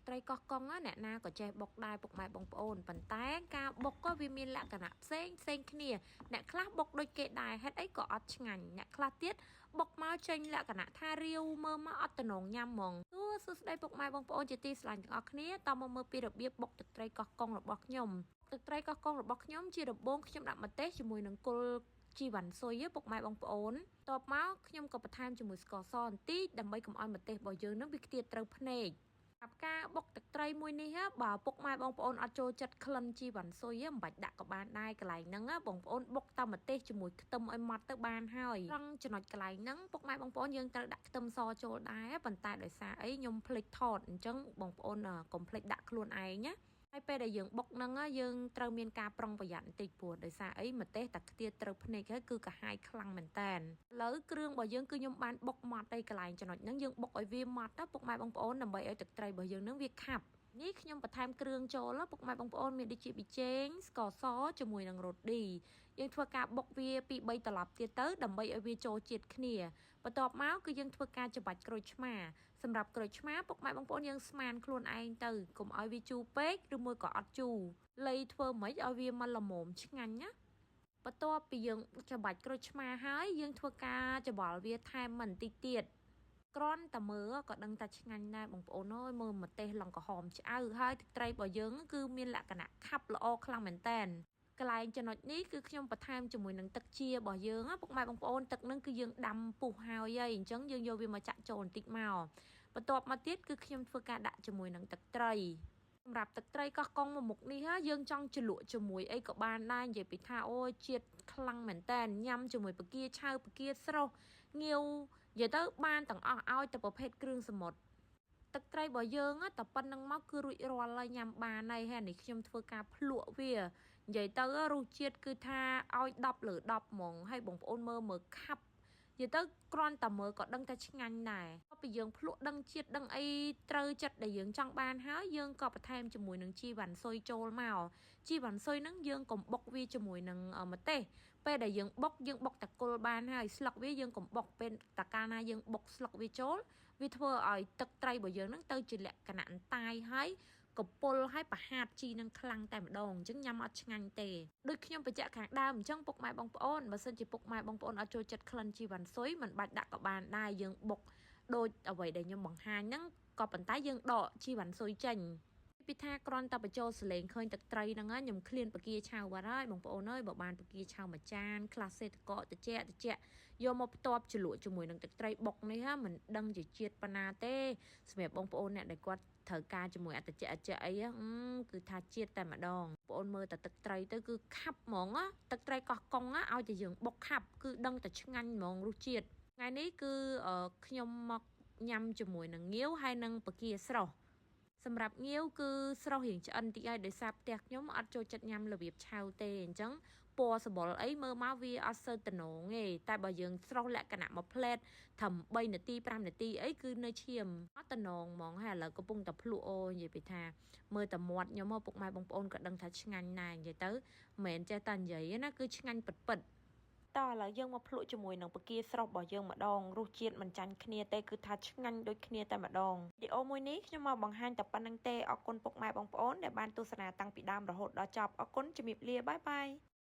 ត្រីកោះកុងអ្នកណាក៏ចេះបុកដែរពុកម៉ែបងប្អូនប៉ុន្តែការបុកក៏វាមានលក្ខណៈផ្សេងគ្នាអ្នកខ្លះបុកដូចគេដែរហេតុអីក៏អត់ឆ្ងាញ់អ្នកខ្លះទៀតបុកមកចេញលក្ខណៈថារាវមើលមកអត់តំណងញ៉ាំហ្មងសួស្ដីពុកម៉ែបងប្អូនជាទីស្រឡាញ់ទាំងអស់គ្នាតមកមើលពីរបៀបបុកទឹកត្រីកោះកុងរបស់ខ្ញុំទឹកត្រីកោះកុងរបស់ខ្ញុំជាដំបូងខ្ញុំដាក់ម្ទេសជាមួយនឹងគល់ជីវ៉ាន់ស៊ុយពុកម៉ែបងប្អូនតបមកខ្ញុំក៏បន្ថែមជាមួយស្ករសបន្តិចដើម្បីកុំឲ្យម្ទេសរបស់យើងនឹងវាខ្ទាតត្រូវភ្នែកសម្រាប់ការបុកទឹកត្រីមួយនេះបើពុកម៉ែបងប្អូនអត់ចូលចិត្តក្លិនជីវ៉ាន់ស៊ុយមិនបាច់ដាក់ក៏បានដែរកន្លែងហ្នឹងបងប្អូនបុកតាមម្ទេសជាមួយខ្ទឹមឲ្យម៉ត់ទៅបានហើយត្រង់ចំណុចកន្លែងហ្នឹងពុកម៉ែបងប្អូនយើងត្រូវដាក់ខ្ទឹមសចូលដែរប៉ុន្តែដោយសារអីខ្ញុំភ្លេចថតអញ្ចឹងបងប្អូនកុំភ្លេចដាក់ខ្លួនឯងណាហើយពេលដែលយើងបុកហ្នឹងយើងត្រូវមានការប្រុងប្រយ័ត្នបន្តិចព្រោះដោយសារអីម្ទេសតែខ្ទាតត្រូវភ្នែកហើយគឺកាហាយខ្លាំងមែនតើឥឡូវគ្រឿងរបស់យើងគឺខ្ញុំបានបុកម៉ត់ហើយកន្លែងចំណុចហ្នឹងយើងបុកឲ្យវាម៉ត់ទៅពុកម៉ែបងប្អូនដើម្បីឲ្យទឹកត្រីរបស់យើងហ្នឹងវាខាប់នេះខ្ញុំបន្ថែមគ្រឿងចូលពុកម៉ែបងប្អូនមានដូចជាប៊ីចេងស្ករសជាមួយនឹងរ៉ូឌីយើងធ្វើការបុកវាពី3ត្រឡប់ទៀតទៅដើម្បីឲ្យវាចូលជាតិគ្នាបន្ទាប់មកគឺយើងធ្វើការច្របាច់ក្រូចឆ្មាសម្រាប់ក្រូចឆ្មាពុកម៉ែបងប្អូនយើងស្មានខ្លួនឯងទៅកុំឲ្យវាជូរពេកឬមួយក៏អត់ជូរលៃធ្វើមិនឲ្យវាមកល្មមឆ្ងាញ់ណាបន្ទាប់ពីយើងច្របាច់ក្រូចឆ្មាហើយយើងធ្វើការច្របល់វាថែមបន្តិចទៀតគ្រាន់តែមើលក៏ដឹងថាឆ្ងាញ់ដែរបងប្អូនអើយមើលម្ទេសឡង់ក្រហមឆ្អៅហើយទឹកត្រីរបស់យើងគឺមានលក្ខណៈខាប់ល្អខ្លាំងមែនតើកន្លែងចំណុចនេះគឺខ្ញុំបន្ថែមជាមួយនឹងទឹកជារបស់យើងពុកម៉ែបងប្អូនទឹកនឹងគឺយើងដាំពុះហើយអញ្ចឹងយើងយកវាមកចាក់ចូលបន្តិចមកបន្ទាប់មកទៀតគឺខ្ញុំធ្វើការដាក់ជាមួយនឹងទឹកត្រីសម្រាប់ទឹកត្រីកោះកុងមួយមុខនេះយើងចង់ជ្រលក់ជាមួយអីក៏បានដែរនិយាយពីថាអូយជាតិខ្លាំងមែនតើញ៉ាំជាមួយបកាឆៅបកាស្រស់ងាវនិយាយទៅបានទាំងអស់ឲ្យតែប្រភេទគ្រឿងសមុទ្រទឹកត្រីរបស់យើងតែប៉ុណ្្នឹងមកគឺរួចរាល់ហើយញ៉ាំបានហើយហើយនេះខ្ញុំធ្វើការភ្លក់វានិយាយទៅរសជាតិគឺថាឲ្យ10លើ10ហ្មងហើយបងប្អូនមើលខាប់និយាយទៅគ្រាន់តែមើលក៏ដឹងតែឆ្ងាញ់ដែរពីយើងភ្លក់ដឹងជាតិដឹងអីត្រូវចិត្តដែលយើងចង់បានហើយយើងក៏បន្ថែមជាមួយនឹងជីវ៉ាន់ស៊ុយចូលមកជីវ៉ាន់ស៊ុយហ្នឹងយើងកុំបុកវាជាមួយនឹងម្ទេសពេលដែលយើងបុកតែគល់បានហើយស្លឹកវាយើងកុំបុកពេលតកាលណាយើងបុកស្លឹកវាចូលវាធ្វើឲ្យទឹកត្រីរបស់យើងហ្នឹងទៅជាលក្ខណៈអន្តាយហើយកពុលឲ្យប្រហាតជីនឹងខ្លាំងតែម្ដងអញ្ចឹងញ៉ាំអត់ឆ្ងាញ់ទេដូចខ្ញុំបញ្ជាក់ខាងដើមអញ្ចឹងពុកម៉ែបងប្អូនបើសិនជាពុកម៉ែបងប្អូនអត់ចូលចិត្តក្លិនជីវ៉ាន់ស៊ុយមិនបាច់ដាក់ក៏បានដែរយើងបុកដូចអ្វីដែលខ្ញុំបង្ហាញហ្នឹងក៏ប៉ុន្តែយើងដកជីវ៉ាន់ស៊ុយចេញពីថាគ្រាន់តែបញ្ចូលសលេងឃើញទឹកត្រីហ្នឹងខ្ញុំឃ្លានបកាឆៅបាត់ហើយបងប្អូនអើយបើបានបកាឆៅមួយចានខ្លះសេតកកតិចយកមកផ្ទាប់ជ្រលក់ជាមួយនឹងទឹកត្រីបុកនេះមិនដឹងជាជាតិប៉ុណ្ណាទេសម្រាប់បងប្អូនអ្នកដែលគាត់ត្រូវការជាមួយអតិចអីគឺថាជាតិតែម្ដងបងប្អូនមើលតែទឹកត្រីទៅគឺខាប់ហ្មងទឹកត្រីកោះកុងឲ្យតែយើងបុកខាប់គឺដឹងតែឆ្ងាញ់ហ្មងរសជាតិថ្ងៃនេះគឺខ្ញុំមកញ៉ាំជាមួយនឹងងាវហើយនឹងបកាស្រស់សម្រាប់ងាវគឺស្រស់រៀងឆ្អិនតិចហើយដោយសារផ្ទះខ្ញុំអត់ចូលចិត្តញ៉ាំរបៀបឆៅទេអញ្ចឹងពណ៌សម្បុរអីមើលមកវាអត់សូវតំណងទេតែបើយើងស្រស់លក្ខណៈមួយផ្លែតត្រឹម3នាទី5នាទីអីគឺនៅឈាមអត់តំណងហ្មងហើយឥឡូវកំពុងតែភ្លក់អូនិយាយពីថាមើលតែមាត់ខ្ញុំពុកម៉ែបងប្អូនក៏ដឹងថាឆ្ងាញ់ដែរនិយាយទៅមិនមែនចេះតែនិយាយណាគឺឆ្ងាញ់ពិតតោះឥឡូវយើងមកភ្លក់ជាមួយនឹងបកាស្រស់របស់យើងម្ដងរសជាតិមិនចាញ់គ្នាទេគឺថាឆ្ងាញ់ដូចគ្នាតែម្ដងវីដេអូមួយនេះខ្ញុំមកបង្ហាញតែប៉ុណ្្នឹងទេអរគុណពុកម៉ែបងប្អូនដែលបានទស្សនាតាំងពីដើមរហូតដល់ចប់អរគុណជំរាបលាបាយបាយ